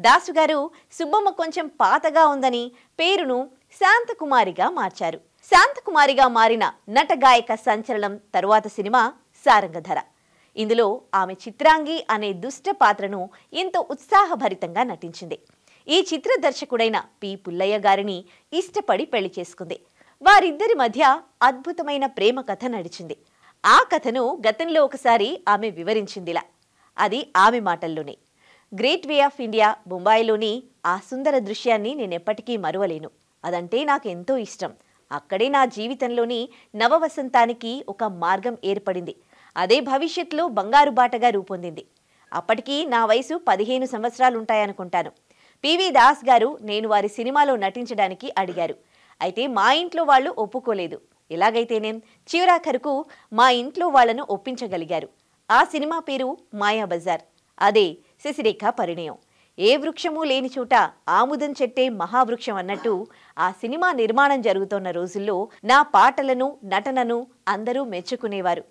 దాసు గారు సుబ్బమ్మ కొంచెం పాతగా ఉందని పేరును శాంతకుమారిగా మార్చారు. శాంతకుమారిగా మారిన నట గాయక సంచలనం తరువాత సినిమా సారంగధర. ఇందులో ఆమె చిత్రాంగి అనే దుష్ట పాత్రను ఎంతో ఉత్సాహభరితంగా నటించింది. ఈ చిత్ర దర్శకుడైన పి పుల్లయ్య గారిని ఇష్టపడి పెళ్లి చేసుకుంది. వారిద్దరి మధ్య అద్భుతమైన ప్రేమ కథ నడిచింది. ఆ కథను గతంలో ఒకసారి ఆమె వివరించిందిలా. అది ఆమె మాటల్లోనే. గ్రేట్ వే ఆఫ్ ఇండియా బొంబాయిలోని ఆ సుందర దృశ్యాన్ని నేనెప్పటికీ మరువలేను. అదంటే నాకెంతో ఇష్టం. అక్కడే నా జీవితంలోని నవవసంతానికి ఒక మార్గం ఏర్పడింది. అదే భవిష్యత్తులో బంగారు బాటగా రూపొందింది. అప్పటికి నా వయసు 15 సంవత్సరాలుంటాయనుకుంటాను. పివి దాస్ గారు నేను వారి సినిమాలో నటించడానికి అడిగారు. అయితే మా ఇంట్లో వాళ్ళు ఒప్పుకోలేదు. ఎలాగైతేనేం చివరాఖరుకు మా ఇంట్లో వాళ్లను ఒప్పించగలిగారు. ఆ సినిమా పేరు మాయాబజార్. అదే శశిరేఖ పరిణయం. ఏ వృక్షము లేని చోట ఆముదం చెట్టే మహావృక్షం అన్నట్టు ఆ సినిమా నిర్మాణం జరుగుతోన్న రోజుల్లో నా పాటలను, నటనను అందరూ మెచ్చుకునేవారు.